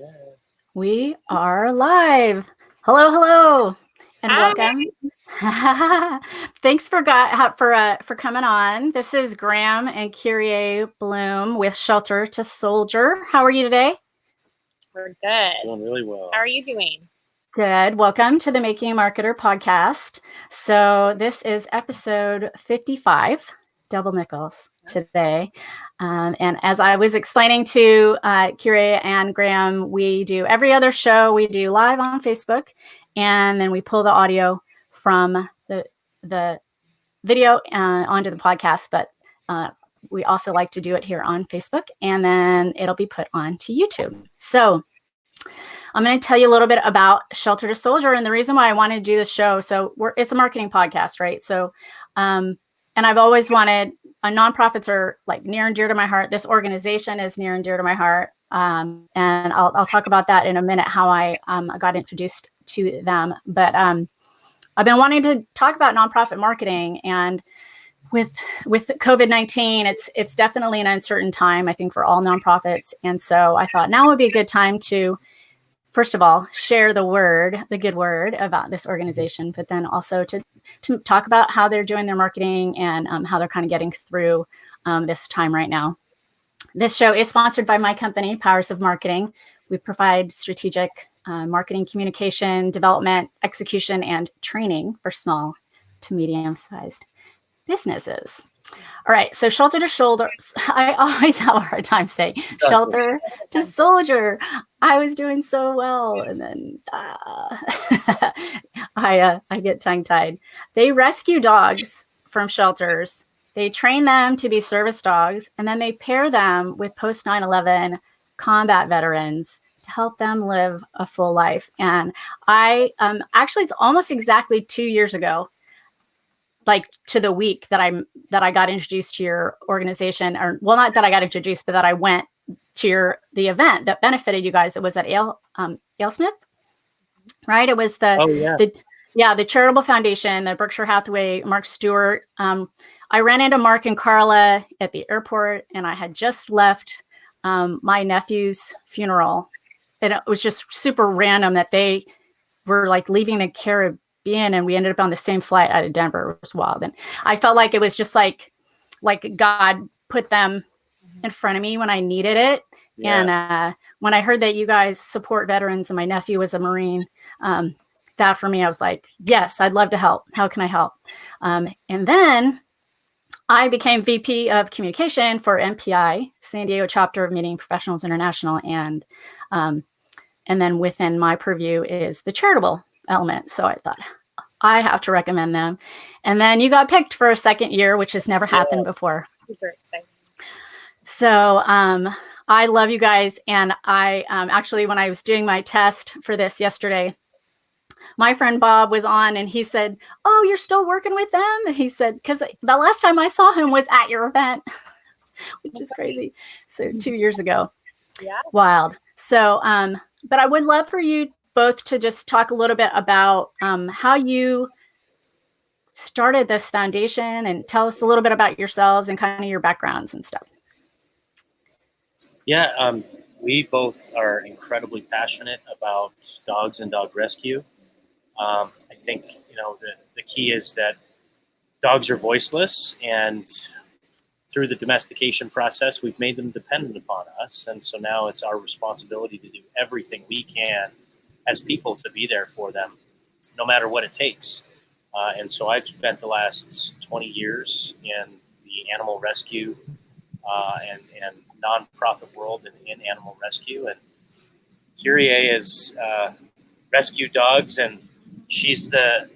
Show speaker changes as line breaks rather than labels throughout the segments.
Yes.
We are live. Hello, hello, and
Hi.
welcome. Thanks for coming on. This is Graham and Kyrie Bloom with Shelter to Soldier. How are you today?
We're good.
Doing really well.
How are you doing?
Good. Welcome to the Making a Marketer podcast. So this is episode 55, double nickels today. And as I was explaining to Kyrie and Graham, we do every other show. We do live on Facebook, and then we pull the audio from the video onto the podcast. But we also like to do it here on Facebook, and then it'll be put onto YouTube. So I'm going to tell you a little bit about Shelter to Soldier and the reason why I wanted to do this show. So it's a marketing podcast, right? So, and I've always wanted, nonprofits are like near and dear to my heart. This organization is near and dear to my heart. And I'll talk about that in a minute, how I got introduced to them. But I've been wanting to talk about nonprofit marketing, and with COVID-19, it's definitely an uncertain time, I think, for all nonprofits. And so I thought now would be a good time to, first of all, share the good word about this organization, but then also to talk about how they're doing their marketing and how they're kind of getting through this time right now. This show is sponsored by my company, Powers of Marketing. We provide strategic marketing, communication, development, execution, and training for small to medium-sized businesses. All right, so Shelter to Shoulder. I always have a hard time saying Shelter to Soldier. I was doing so well, and then I get tongue-tied. They rescue dogs from shelters. They train them to be service dogs, and then they pair them with post 9/11 combat veterans to help them live a full life. And I actually, it's almost exactly 2 years ago, like to the week that I got introduced to your organization, or well, not that I got introduced, but that I went to the event that benefited you guys. It was at AleSmith, right? It was the charitable foundation, the Berkshire Hathaway, Mark Stewart. I ran into Mark and Carla at the airport, and I had just left my nephew's funeral, and it was just super random that they were like leaving the Caribbean, and we ended up on the same flight out of Denver. It was wild. And I felt like it was just like God put them in front of me when I needed it. Yeah. And when I heard that you guys support veterans and my nephew was a Marine, that for me, I was like, yes, I'd love to help. How can I help? And then I became VP of communication for MPI, San Diego chapter of Meeting Professionals International. And then within my purview is the charitable element. So I thought, I have to recommend them. And then you got picked for a second year, which has never happened before.
Super exciting.
So I love you guys. And I actually, when I was doing my test for this yesterday, my friend Bob was on, and he said, "Oh, you're still working with them?" And he said, because the last time I saw him was at your event, which is crazy. So 2 years ago.
Yeah.
Wild. So, but I would love for you both to just talk a little bit about how you started this foundation, and tell us a little bit about yourselves and kind of your backgrounds and stuff.
Yeah, we both are incredibly passionate about dogs and dog rescue. I think, the key is that dogs are voiceless, and through the domestication process, we've made them dependent upon us. And so now it's our responsibility to do everything we can as people to be there for them, no matter what it takes. And so I've spent the last 20 years in the animal rescue and nonprofit world in animal rescue. And Kyrie has rescued dogs, and she's the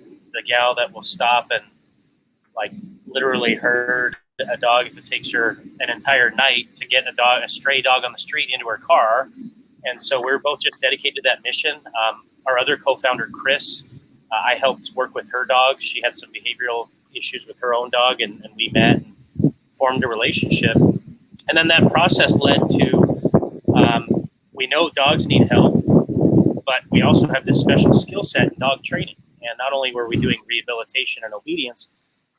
gal that will stop and like literally herd a dog if it takes her an entire night to get a stray dog on the street into her car. And so we're both just dedicated to that mission. Our other co-founder, Chris, I helped work with her dog. She had some behavioral issues with her own dog, and we met and formed a relationship. And then that process led to, we know dogs need help, but we also have this special skill set in dog training. And not only were we doing rehabilitation and obedience,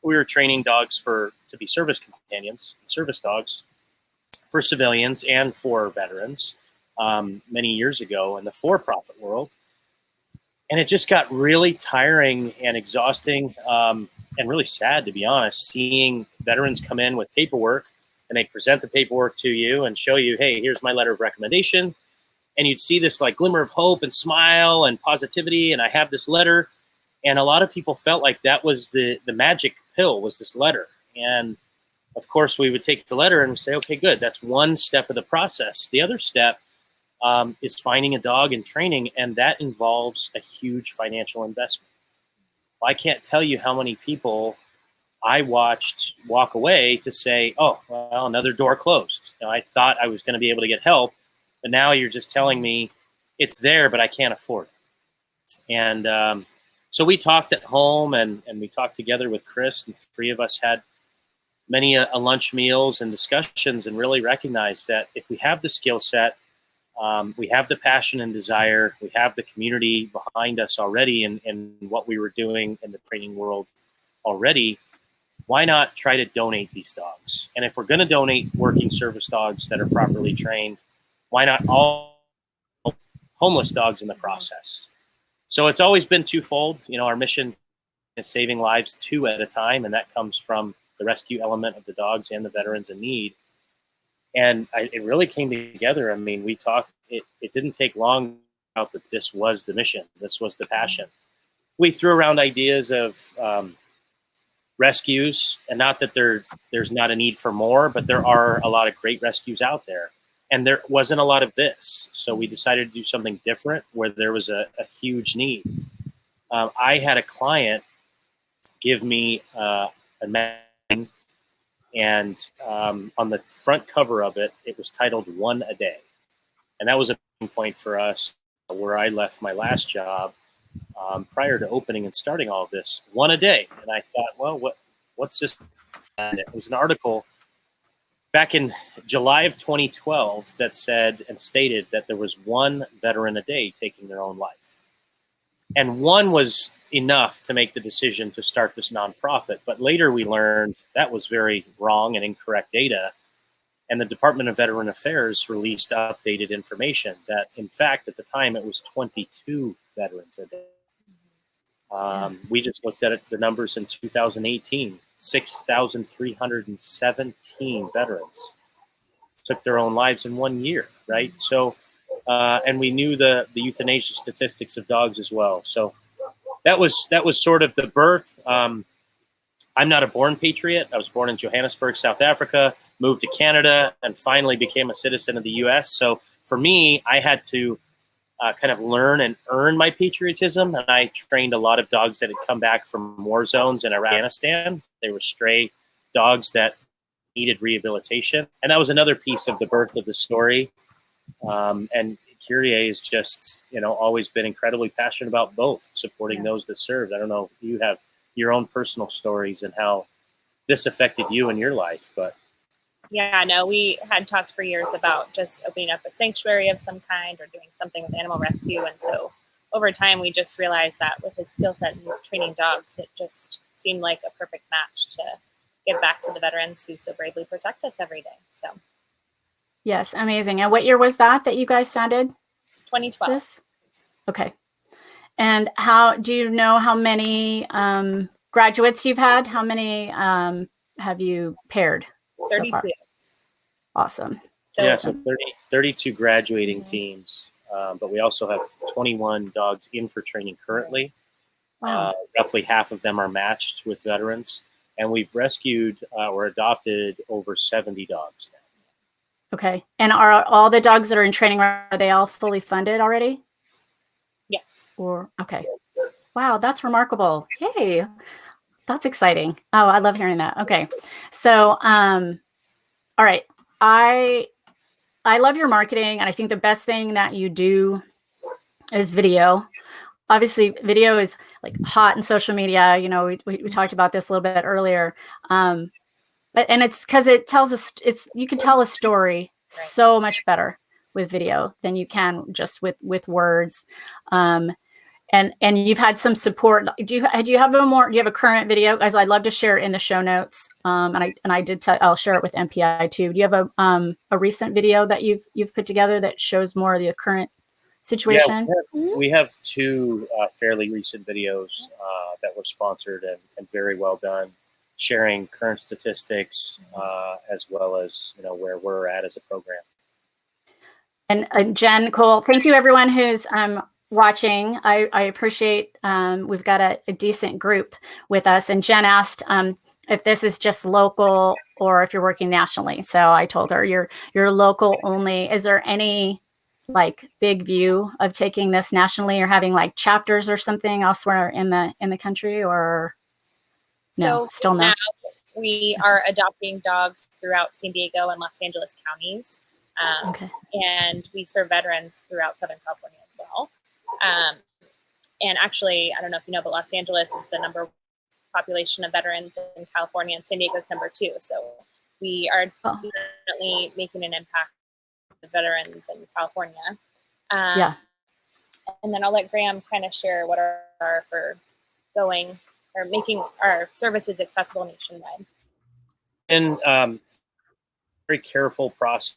we were training dogs to be service companions, service dogs for civilians and for veterans. many years ago in the for-profit world. And it just got really tiring and exhausting, and really sad, to be honest, seeing veterans come in with paperwork and they present the paperwork to you and show you, hey, here's my letter of recommendation. And you'd see this like glimmer of hope and smile and positivity. And I have this letter. And a lot of people felt like that was the magic pill, was this letter. And of course, we would take the letter and say, okay, good. That's one step of the process. The other step is finding a dog and training, and that involves a huge financial investment. I can't tell you how many people I watched walk away to say, oh, well, another door closed. I thought I was going to be able to get help, but now you're just telling me it's there, but I can't afford it. And so we talked at home, and we talked together with Chris, and the three of us had many lunch meals and discussions, and really recognized that if we have the skill set, we have the passion and desire, we have the community behind us already in what we were doing in the training world already, why not try to donate these dogs? And if we're going to donate working service dogs that are properly trained, why not all homeless dogs in the process? So it's always been twofold. Our mission is saving lives two at a time, and that comes from the rescue element of the dogs and the veterans in need. And it really came together. I mean, we talked, it didn't take long out that this was the mission. This was the passion. We threw around ideas of rescues, and not that there's not a need for more, but there are a lot of great rescues out there. And there wasn't a lot of this. So we decided to do something different where there was a huge need. I had a client give me a magazine, and on the front cover of it, it was titled "One a Day," and that was a point for us where I left my last job prior to opening and starting all of this. One a day, and I thought, well, what's this? And it was an article back in July of 2012 that said and stated that there was one veteran a day taking their own life, and one was enough to make the decision to start this nonprofit. But later we learned that was very wrong and incorrect data. And the Department of Veteran Affairs released updated information that, in fact, at the time, it was 22 veterans a day. We just looked at the numbers in 2018, 6,317 veterans took their own lives in 1 year, right? So, and we knew the euthanasia statistics of dogs as well. So that was sort of the birth. I'm not a born patriot. I was born in Johannesburg, South Africa, moved to Canada, and finally became a citizen of the U.S. So for me, I had to kind of learn and earn my patriotism. And I trained a lot of dogs that had come back from war zones in Afghanistan. They were stray dogs that needed rehabilitation. And that was another piece of the birth of the story. And Kyrie has just, always been incredibly passionate about both, supporting those that served. I don't know if you have your own personal stories and how this affected you in your life, but.
Yeah, no, we had talked for years about just opening up a sanctuary of some kind or doing something with animal rescue. And so over time, we just realized that with his skill set in training dogs, it just seemed like a perfect match to give back to the veterans who so bravely protect us every day. So.
Yes, amazing. And what year was that you guys founded?
2012.
This? Okay. And how do you know how many graduates you've had? How many have you paired
32.
so far? Awesome.
So 32 graduating teams, but we also have 21 dogs in for training currently.
Wow.
Roughly half of them are matched with veterans, and we've rescued or adopted over 70 dogs now.
Okay. And are all the dogs that are in training, are they all fully funded already?
Yes.
Or okay. Wow, that's remarkable. Yay. That's exciting. Oh, I love hearing that. Okay. So, all right. I love your marketing, and I think the best thing that you do is video. Obviously, video is like hot in social media. We talked about this a little bit earlier. But it's because it tells us you can tell a story so much better with video than you can just with words. And you've had some support. Do you have a current video? Guys, I'd love to share it in the show notes. I'll share it with MPI too. Do you have a recent video that you've put together that shows more of the current situation?
Yeah, we have two fairly recent videos that were sponsored and very well done, sharing current statistics as well as where we're at as a program.
And Jen, Cole, thank you everyone who's watching. I appreciate we've got a decent group with us. And Jen asked if this is just local or if you're working nationally. So I told her you're local only. Is there any like big view of taking this nationally or having like chapters or something elsewhere in the country, or no? Still no.
Now we are adopting dogs throughout San Diego and Los Angeles counties.
Okay.
And we serve veterans throughout Southern California as well. And actually, I don't know if you know, but Los Angeles is the number population of veterans in California, and San Diego is number 2. So we are definitely making an impact on veterans in California.
Yeah.
And then I'll let Graham kind of share what are for going or making our services accessible nationwide.
And very careful process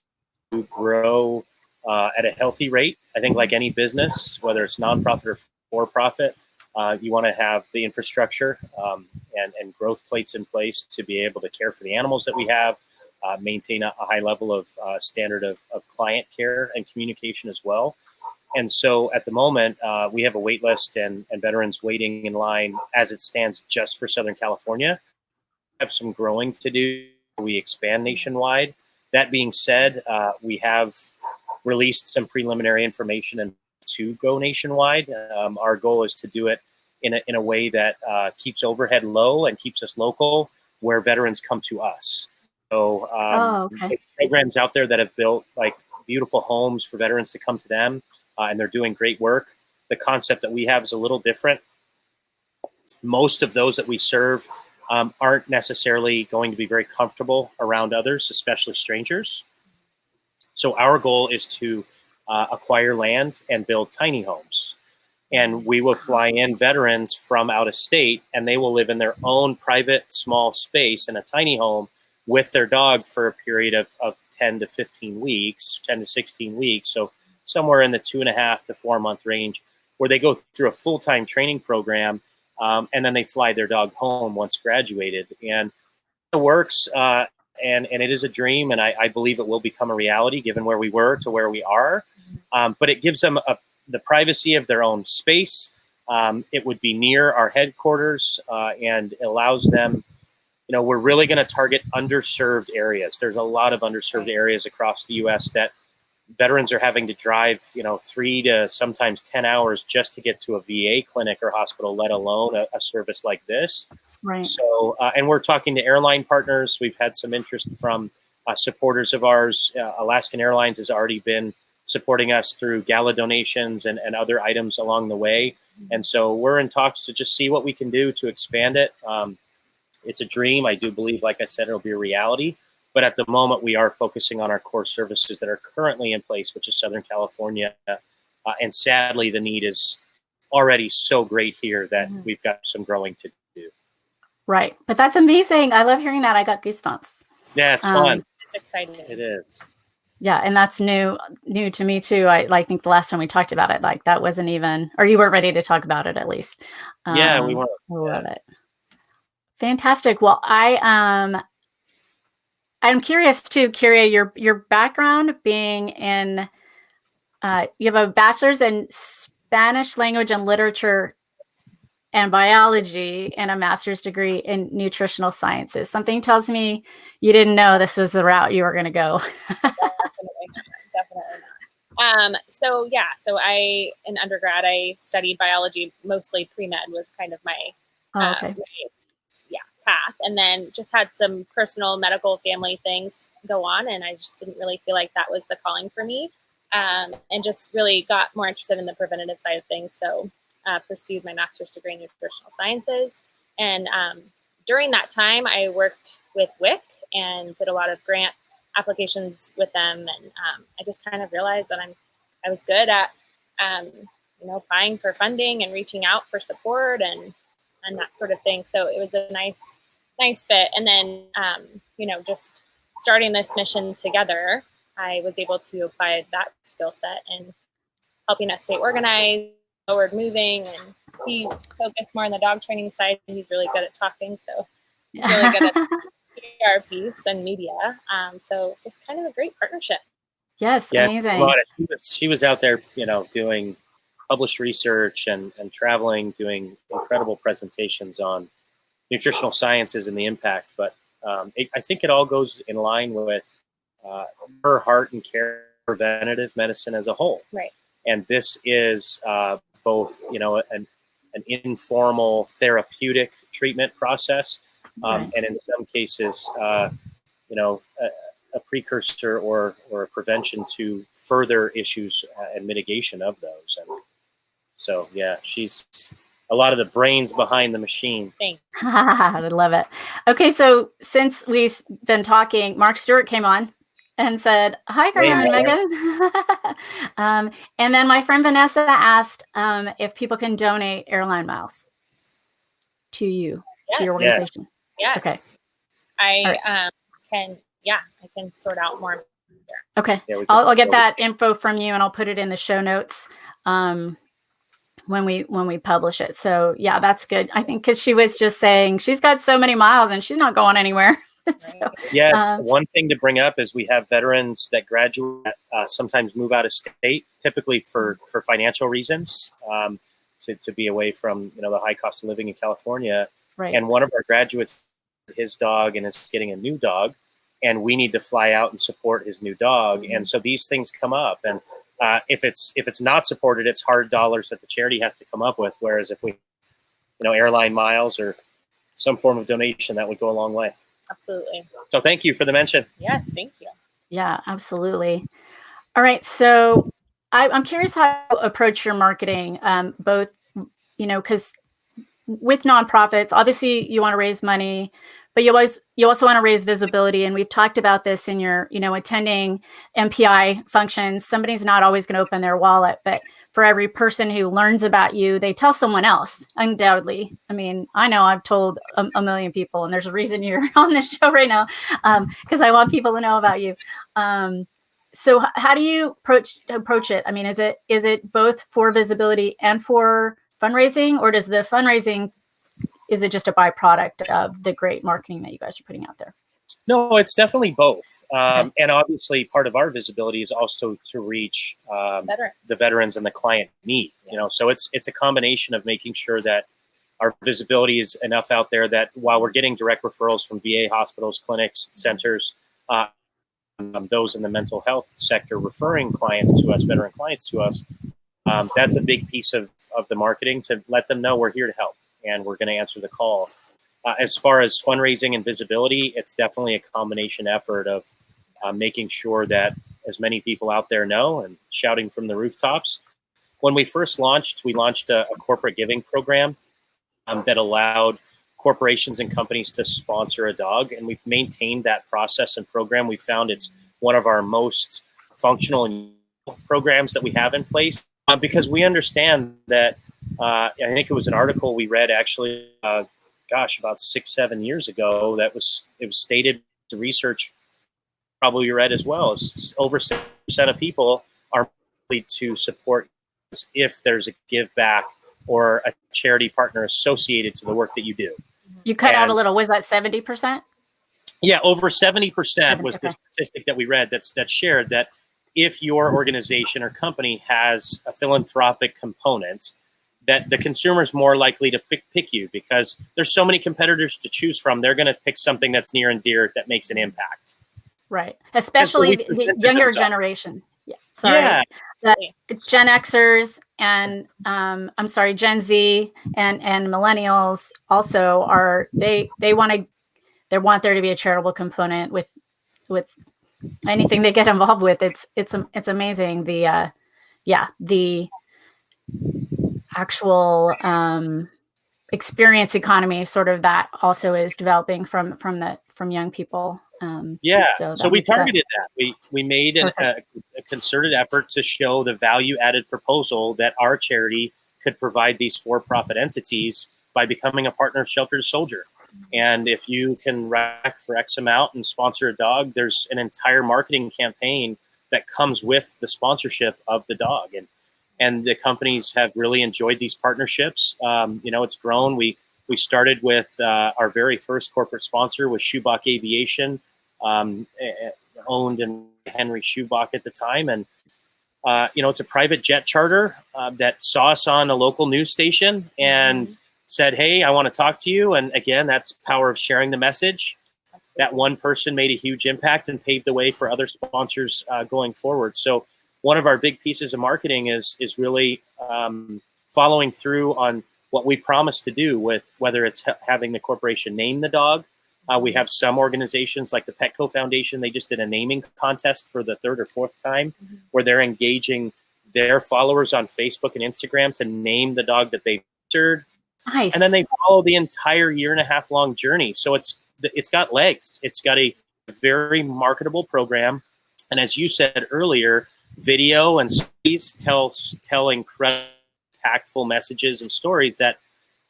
to grow at a healthy rate. I think like any business, whether it's nonprofit or for-profit, you want to have the infrastructure and growth plates in place to be able to care for the animals that we have, maintain a high level of standard of client care and communication as well. And so at the moment, we have a wait list and veterans waiting in line as it stands just for Southern California. We have some growing to do. We expand nationwide. That being said, we have released some preliminary information and to go nationwide. Our goal is to do it in a way that keeps overhead low and keeps us local, where veterans come to us. So there's programs out there that have built like beautiful homes for veterans to come to them, and they're doing great work. The concept that we have is a little different. Most of those that we serve aren't necessarily going to be very comfortable around others, especially strangers. So our goal is to acquire land and build tiny homes. And we will fly in veterans from out of state, and they will live in their own private small space in a tiny home with their dog for a period of 10 to 15 weeks, 10 to 16 weeks. So somewhere in the 2.5 to 4 month range, where they go through a full-time training program, and then they fly their dog home once graduated. And it works, and it is a dream, and I believe it will become a reality given where we were to where we are. But it gives them the privacy of their own space. It would be near our headquarters, and it allows them, we're really going to target underserved areas. There's a lot of underserved areas across the U.S. that veterans are having to drive, 3 to sometimes 10 hours just to get to a VA clinic or hospital, let alone a service like this.
Right.
So, and we're talking to airline partners. We've had some interest from supporters of ours. Alaskan Airlines has already been supporting us through gala donations and other items along the way. And so we're in talks to just see what we can do to expand it. It's a dream. I do believe, like I said, it'll be a reality. But at the moment, we are focusing on our core services that are currently in place, which is Southern California. And sadly, the need is already so great here that we've got some growing to do.
Right. But that's amazing. I love hearing that. I got goosebumps.
Yeah, it's fun.
It's exciting.
It is.
Yeah, and that's new to me too. I think the last time we talked about it, like that wasn't even, or you weren't ready to talk about it at least.
Yeah, we weren't.
I love it. Fantastic. Well, I'm curious too, Kyria, your background being in, you have a bachelor's in Spanish language and literature and biology and a master's degree in nutritional sciences. Something tells me you didn't know this is the route you were going to go.
Definitely not. So I, in undergrad, I studied biology, mostly pre-med was kind of my, path. And then just had some personal medical family things go on. And I just didn't really feel like that was the calling for me. And just really got more interested in the preventative side of things. So pursued my master's degree in nutritional sciences. And during that time, I worked with WIC and did a lot of grant applications with them. And I just kind of realized that I was good at applying for funding and reaching out for support and that sort of thing. So it was a nice fit. And then, just starting this mission together, I was able to apply that skill set and helping us stay organized, forward moving, and he focused more on the dog training side. He's really good at talking, so he's really good at PR piece and media. So it's just kind of a great partnership.
Yes,
Yeah,
amazing.
she was out there, doing published research and traveling, doing incredible presentations on nutritional sciences and the impact. But I think it all goes in line with her heart and care for preventative medicine as a whole.
Right.
And this is both, an informal therapeutic treatment process,
Right.
and in some cases, a precursor or a prevention to further issues and mitigation of those. And so, yeah, she's a lot of the brains behind the machine.
Thanks.
I love it. Okay, so since we've been talking, Mark Stewart came on and said, "Hi, Graham and Megan." And then my friend Vanessa asked if people can donate airline miles to you, to your organization.
Yes.
Okay.
I can sort out more.
Okay. Yeah, I'll get that info from you and I'll put it in the show notes when we publish it. So yeah, that's good. I think because she was just saying she's got so many miles and she's not going anywhere. So,
one thing to bring up is we have veterans that graduate, sometimes move out of state, typically for financial reasons, to be away from the high cost of living in California.
Right.
And one of our graduates, his dog, and is getting a new dog, and we need to fly out and support his new dog. Mm-hmm. And so these things come up, and if it's not supported, it's hard dollars that the charity has to come up with. Whereas if we, airline miles or some form of donation, that would go a long way.
Absolutely.
So thank you for the mention.
Yes, thank you.
Yeah, absolutely. All right. So I'm curious how to approach your marketing, both, because with nonprofits, obviously you want to raise money, but you also want to raise visibility. And we've talked about this in your, attending MPI functions. Somebody's not always going to open their wallet, but for every person who learns about you, they tell someone else, undoubtedly. I mean, I know I've told a million people, and there's a reason you're on this show right now, because I want people to know about you. So how do you approach it? I mean, is it both for visibility and for fundraising, or does the fundraising, is it just a byproduct of the great marketing that you guys are putting out there?
No, it's definitely both. Okay. And obviously part of our visibility is also to reach the veterans and the client need, so it's a combination of making sure that our visibility is enough out there that while we're getting direct referrals from VA hospitals, clinics, centers, those in the mental health sector referring clients to us, veteran clients to us, that's a big piece of the marketing, to let them know we're here to help and we're going to answer the call. As far as fundraising and visibility, it's definitely a combination effort of making sure that as many people out there know and shouting from the rooftops. When we first launched, we launched a corporate giving program that allowed corporations and companies to sponsor a dog. And we've maintained that process and program. We found it's one of our most functional and programs that we have in place, because we understand that, I think it was an article we read actually, about 6-7 years ago, it was stated, the research probably you read as well, is over 7% of people are likely to support if there's a give back or a charity partner associated to the work that you do.
You cut out a little. Was that 70%?
Yeah, over 70% was the statistic that we read that shared that if your organization or company has a philanthropic component, that the consumer is more likely to pick you, because there's so many competitors to choose from. They're going to pick something that's near and dear that makes an impact.
Right. Especially the younger generation. Yeah. Sorry.
Yeah.
Gen Xers and Gen Z and millennials also they want there to be a charitable component with anything they get involved with. It's amazing. The actual experience economy, sort of, that also is developing from young people
Yeah,
So
so
that
we
makes sense.
targeted that. We made
Perfect.
a concerted effort to show the value added proposal that our charity could provide these for-profit entities by becoming a partner of Shelter to Soldier. And if you can rack for X amount and sponsor a dog, there's an entire marketing campaign that comes with the sponsorship of the dog. And the companies have really enjoyed these partnerships. It's grown. We started with our very first corporate sponsor was Schubach Aviation, owned in Henry Schubach at the time. And, it's a private jet charter that saw us on a local news station and said, hey, I want to talk to you. And again, that's power of sharing the message.
Absolutely.
That one person made a huge impact and paved the way for other sponsors going forward. So one of our big pieces of marketing is really following through on what we promised to do, with whether it's having the corporation name the dog. We have some organizations like the Petco Foundation. They just did a naming contest for the third or fourth time, where they're engaging their followers on Facebook and Instagram to name the dog that they featured.
Nice.
And then they follow the entire 1.5 year long journey. So it's got legs. It's got a very marketable program. And as you said earlier, video and stories tell incredible, impactful messages and stories that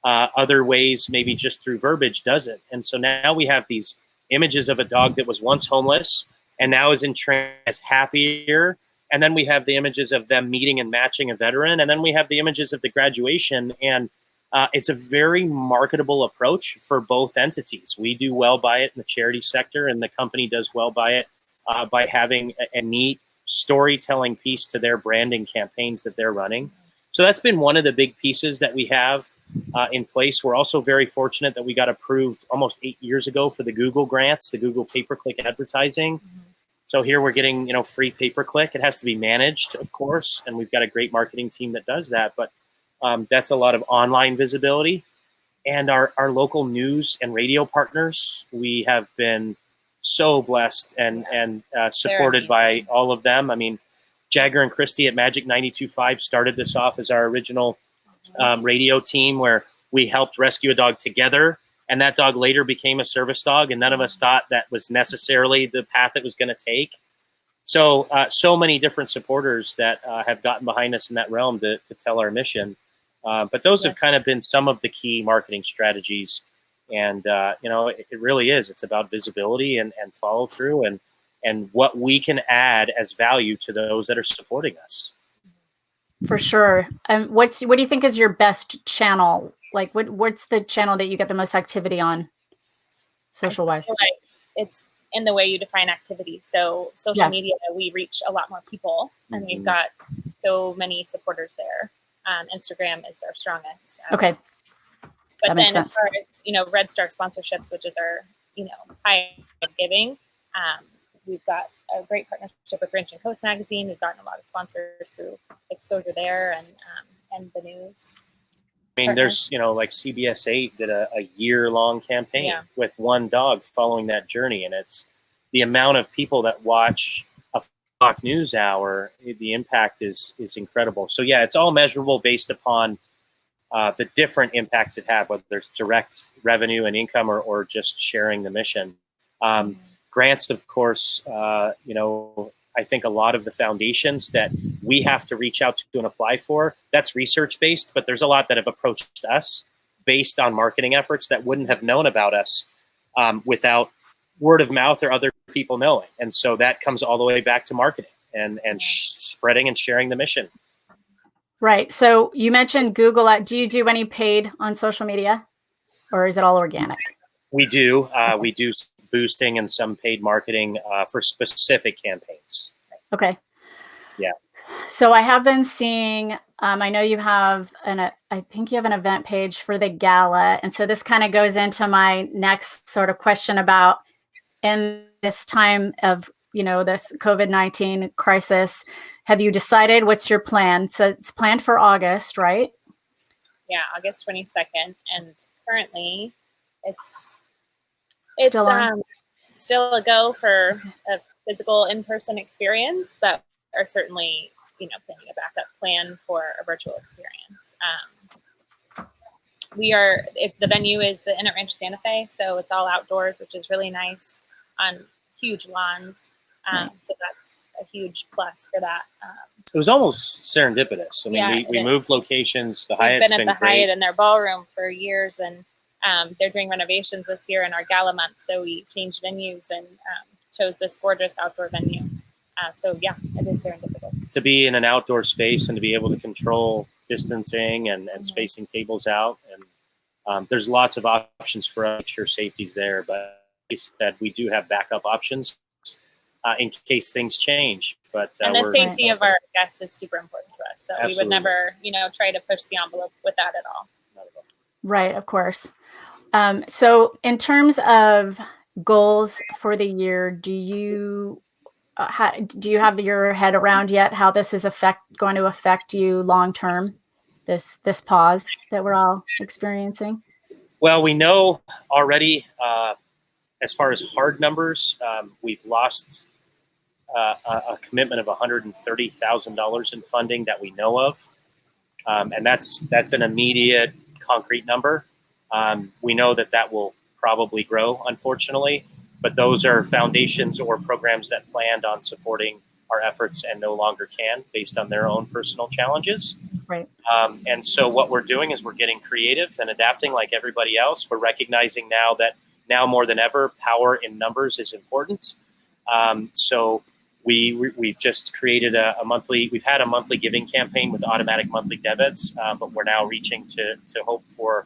other ways, maybe just through verbiage, doesn't. And so now we have these images of a dog that was once homeless and now is in training, is happier. And then we have the images of them meeting and matching a veteran. And then we have the images of the graduation. And it's a very marketable approach for both entities. We do well by it in the charity sector, and the company does well by it by having a neat storytelling piece to their branding campaigns that they're running. So that's been one of the big pieces that we have in place. We're also very fortunate that we got approved almost 8 years ago for the Google grants, the Google pay-per-click advertising. So here we're getting, free pay-per-click. It has to be managed, of course, and we've got a great marketing team that does that. But that's a lot of online visibility. And our local news and radio partners, we have been so blessed and supported by all of them. I mean, Jagger and Christie at Magic 92.5 started this off as our original radio team, where we helped rescue a dog together. And that dog later became a service dog. And none of us thought that was necessarily the path it was going to take. So many different supporters that have gotten behind us in that realm to tell our mission. But those have kind of been some of the key marketing strategies. And, it really is. It's about visibility and follow through and what we can add as value to those that are supporting us.
For sure. What do you think is your best channel? Like, what's the channel that you get the most activity on, social wise?
Like it's in the way you define activity. So social media, we reach a lot more people, and we've got so many supporters there. Instagram is our strongest.
Okay.
But then as far as, Red Star sponsorships, which is our, high giving, we've got a great partnership with Ranch and Coast magazine. We've gotten a lot of sponsors through exposure there and the news.
I mean, there's, like CBS 8 did a year-long campaign with one dog following that journey. And it's the amount of people that watch a Fox News hour, the impact is incredible. So, yeah, it's all measurable based upon the different impacts it have, whether there's direct revenue and income or just sharing the mission. Grants, of course, I think a lot of the foundations that we have to reach out to and apply for, that's research-based, but there's a lot that have approached us based on marketing efforts that wouldn't have known about us without word of mouth or other people knowing. And so that comes all the way back to marketing and spreading and sharing the mission.
Right. So you mentioned Google. Do you do any paid on social media, or is it all organic?
We do. We do boosting and some paid marketing for specific campaigns.
Okay.
Yeah.
So I have been seeing, I know you have I think you have an event page for the gala. And so this kind of goes into my next sort of question about, in this time of, this COVID-19 crisis, have you decided what's your plan? So it's planned for August, right?
Yeah, August 22nd. And currently it's still a go for a physical in-person experience, but are certainly, planning a backup plan for a virtual experience. The venue is the Inn at Ranch Santa Fe, so it's all outdoors, which is really nice. On huge lawns. So that's a huge plus for that.
It was almost serendipitous. I mean, we moved locations. The Hyatt's
been at the
great.
Hyatt in their ballroom for years, and they're doing renovations this year in our gala month. So we changed venues and chose this gorgeous outdoor venue. So yeah, it is serendipitous.
To be in an outdoor space and to be able to control distancing and spacing tables out. And there's lots of options for us to make sure safety's there. But like you said, we do have backup options in case things change. But
and the safety of our guests is super important to us. So
Absolutely.
We would never, try to push the envelope with that at all.
Right, of course. So in terms of goals for the year, do you have your head around yet how this is going to affect you long term? This pause that we're all experiencing.
Well, we know already, as far as hard numbers, we've lost a commitment of $130,000 in funding that we know of, and that's an immediate, concrete number. We know that will probably grow, unfortunately, but those are foundations or programs that planned on supporting our efforts and no longer can, based on their own personal challenges.
Right.
And so what we're doing is we're getting creative and adapting like everybody else. We're recognizing now more than ever, power in numbers is important. So we've just created we've had a monthly giving campaign with automatic monthly debits, but we're now reaching to hope for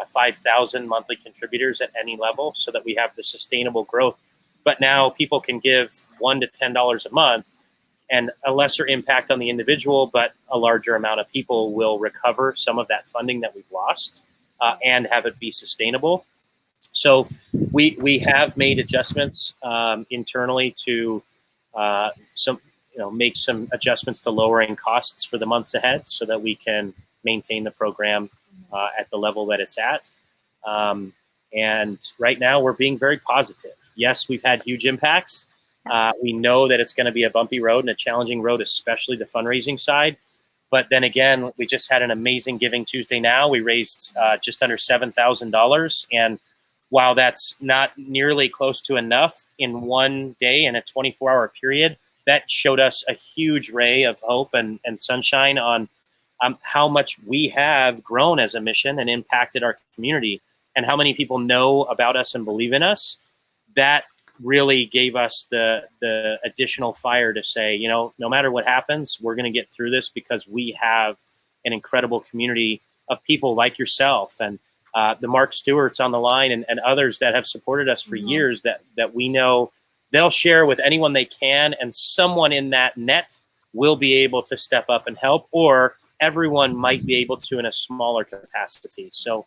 5,000 monthly contributors at any level so that we have the sustainable growth. But now people can give $1 to $10 a month, and a lesser impact on the individual, but a larger amount of people will recover some of that funding that we've lost and have it be sustainable. So we have made adjustments internally to make some adjustments to lowering costs for the months ahead so that we can maintain the program at the level that it's at. And right now we're being very positive. Yes, we've had huge impacts. We know that it's going to be a bumpy road and a challenging road, especially the fundraising side. But then again, we just had an amazing Giving Tuesday now. We raised just under $7,000. And while that's not nearly close to enough in one day in a 24-hour period, that showed us a huge ray of hope and sunshine on how much we have grown as a mission and impacted our community, and how many people know about us and believe in us. That really gave us the additional fire to say, no matter what happens, we're going to get through this because we have an incredible community of people like yourself and the Mark Stewarts on the line and others that have supported us for years that we know they'll share with anyone they can, and someone in that net will be able to step up and help, or everyone might be able to in a smaller capacity. So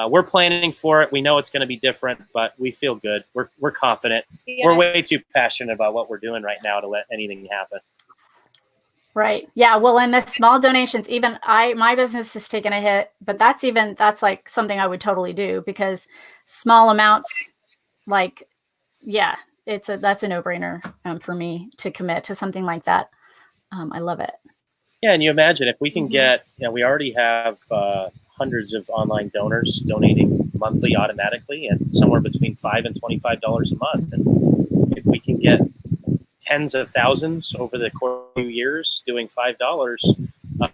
we're planning for it. We know it's going to be different, but we feel good. We're confident. Yeah. We're way too passionate about what we're doing right now to let anything happen.
Right. Yeah. Well, and the small donations, even my business has taken a hit, but that's like something I would totally do, because small amounts, that's a no-brainer for me to commit to something like that. I love it.
Yeah. And you imagine if we can get, we already have hundreds of online donors donating monthly automatically, and somewhere between $5 and $25 a month. And if we can get tens of thousands over the course of 2 years doing $5, the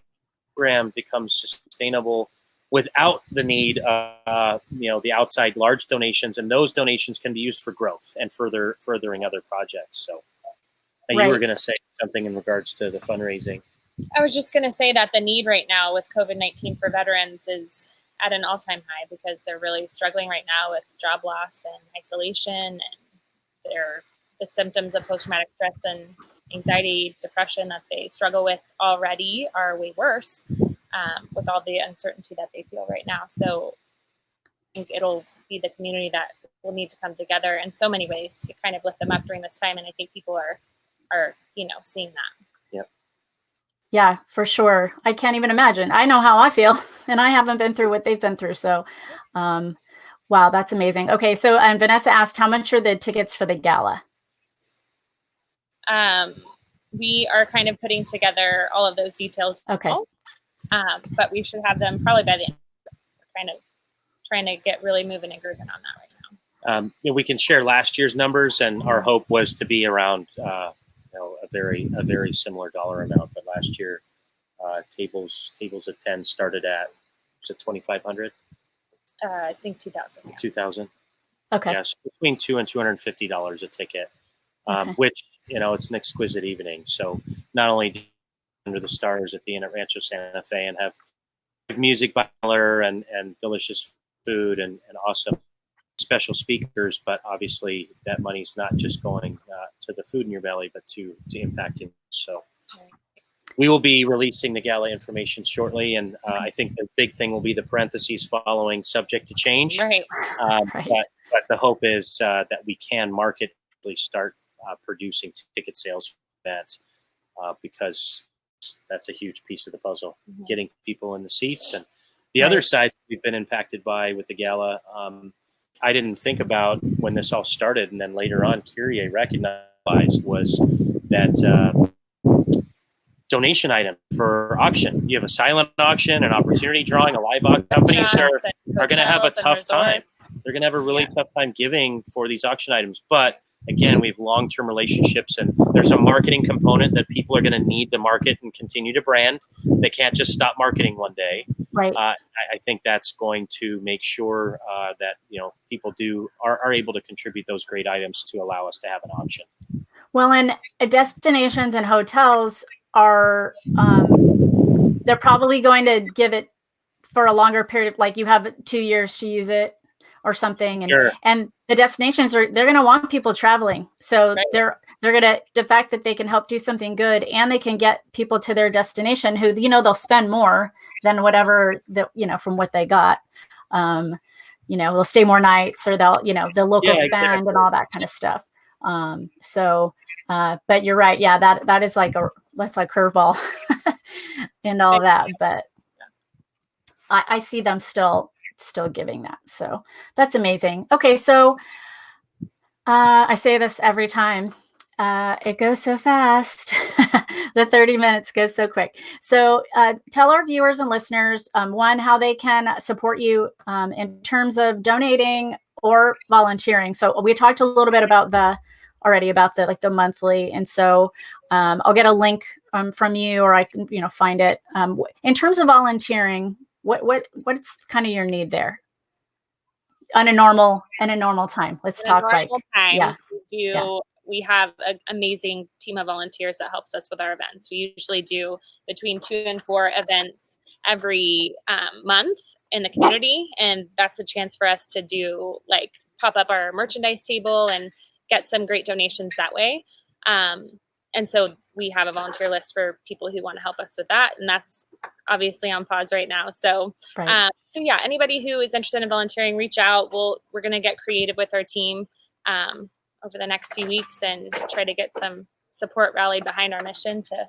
program becomes sustainable without the need of the outside large donations, and those donations can be used for growth and furthering other projects. So you were going to say something in regards to the fundraising.
I was just going to say that the need right now with COVID-19 for veterans is at an all-time high, because they're really struggling right now with job loss and isolation, and the symptoms of post-traumatic stress and anxiety, depression that they struggle with already are way worse with all the uncertainty that they feel right now. So I think it'll be the community that will need to come together in so many ways to kind of lift them up during this time. And I think people are seeing that.
Yep.
Yeah, for sure. I can't even imagine. I know how I feel, and I haven't been through what they've been through. So, wow, that's amazing. Okay. So, and Vanessa asked, how much are the tickets for the gala?
We are kind of putting together all of those details.
Okay.
But we should have them probably by the end. We're kind of trying to get really moving and grooving on that right now.
we can share last year's numbers, and our hope was to be around a very similar dollar amount. But last year, tables of 10 started at, was it 2,500?
I think 2,000. Yeah.
2,000.
Okay.
Yes, between $200 and $250 a ticket, which it's an exquisite evening. So not only do you under the stars at the Inn at Rancho Santa Fe and have music by Miller and delicious food and awesome special speakers, but obviously that money's not just going to the food in your belly, but to impacting. So we will be releasing the gala information shortly, and I think the big thing will be the parentheses following subject to change.
Right.
But the hope is that we can markedly start producing ticket sales for that, because that's a huge piece of the puzzle, getting people in the seats. And the other side we've been impacted by with the gala, I didn't think about when this all started, and then later on Kyrie recognized, was that donation item for auction. You have a silent auction, an opportunity drawing, a live auction. Companies are going to have a tough time. They're going to have a really tough time giving for these auction items. But again, we have long-term relationships, and there's a marketing component that people are going to need to market and continue to brand. They can't just stop marketing one day.
Right.
I think that's going to make sure that people are able to contribute those great items to allow us to have an auction.
Well, and destinations and hotels are they're probably going to give it for a longer period of, like, you have 2 years to use it or something, and
Sure.
And the destinations they're going to want people traveling, so they're going to, the fact that they can help do something good and they can get people to their destination who they'll spend more than whatever from what they got. They'll stay more nights, or they'll the local spend and all that kind of stuff. But you're right. Yeah, that is like that's like curveball and all that. But I see them still giving that. So that's amazing. Okay. So I say this every time. It goes so fast. The 30 minutes goes so quick. So tell our viewers and listeners, one, how they can support you in terms of donating or volunteering. So we talked a little bit about the monthly. And so I'll get a link from you, or I can, find it. In terms of volunteering, what's kind of your need there? On a normal time. Let's talk
We have an amazing team of volunteers that helps us with our events. We usually do between 2 and 4 events every month in the community. And that's a chance for us to do, like, pop up our merchandise table and get some great donations that way. And so we have a volunteer list for people who want to help us with that. And that's obviously on pause right now. So, anybody who is interested in volunteering, reach out. We're going to get creative with our team over the next few weeks and try to get some support rallied behind our mission to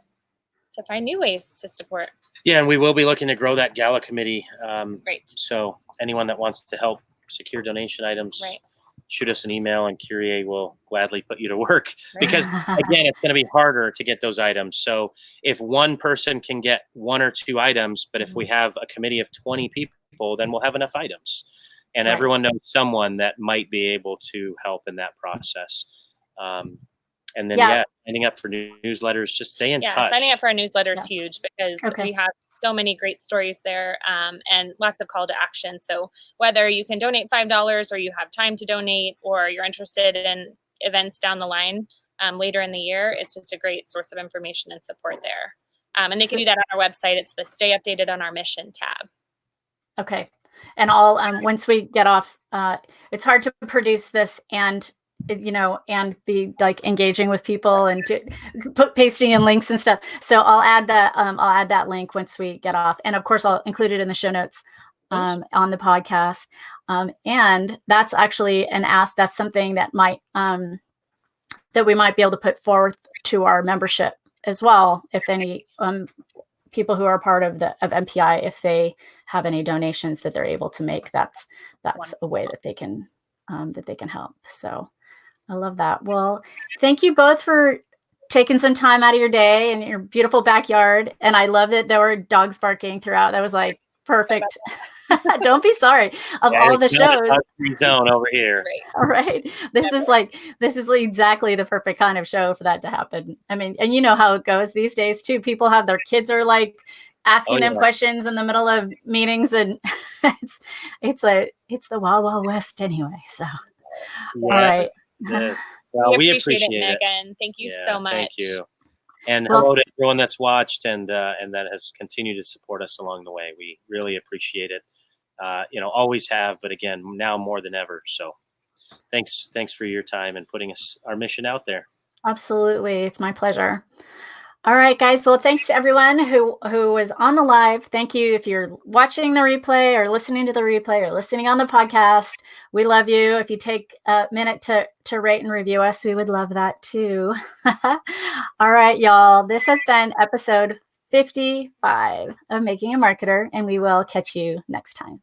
find new ways to support.
Yeah, and we will be looking to grow that gala committee.
Great.
So anyone that wants to help secure donation items, shoot us an email, and Kyrie will gladly put you to work. Because again, it's going to be harder to get those items. So if one person can get 1 or 2 items, but if we have a committee of 20 people, then we'll have enough items. And everyone knows someone that might be able to help in that process. And then, signing up for newsletters, just stay in touch.
Signing up for our newsletter is huge, because we have so many great stories there, and lots of call to action. So whether you can donate $5 or you have time to donate, or you're interested in events down the line later in the year, it's just a great source of information and support there. And they can do that on our website. It's the Stay Updated on Our Mission tab.
Okay. And I'll, once we get off, it's hard to produce this and be like engaging with people and pasting in links and stuff. So I'll add that link once we get off. And of course I'll include it in the show notes on the podcast. And that's actually that's something that that we might be able to put forward to our membership as well. If any people who are part of MPI, if they have any donations that they're able to make, that's a way that they can help. So I love that. Well, thank you both for taking some time out of your day in your beautiful backyard. And I love that there were dogs barking throughout. That was like perfect. Don't be sorry. Of all the
it's not a
shows,
dog-free zone over here.
Right.
all right. This is exactly the perfect kind of show for that to happen. I mean, and you know how it goes these days too. People have their kids are like asking
Oh,
them
yeah.
questions in the middle of meetings, and it's the Wild Wild West anyway. So, all right.
Yes. Well, we appreciate
it,
it.
Megan. Thank you so much.
Thank you. And
Well,
hello to everyone that's watched and that has continued to support us along the way. We really appreciate it. Always have, but again, now more than ever. So thanks for your time and putting our mission out there.
Absolutely. It's my pleasure. All right, guys. Well, thanks to everyone who was on the live. Thank you if you're watching the replay or listening to the replay or listening on the podcast. We love you. If you take a minute to rate and review us, we would love that too. All right, y'all. This has been episode 55 of Making a Marketer, and we will catch you next time.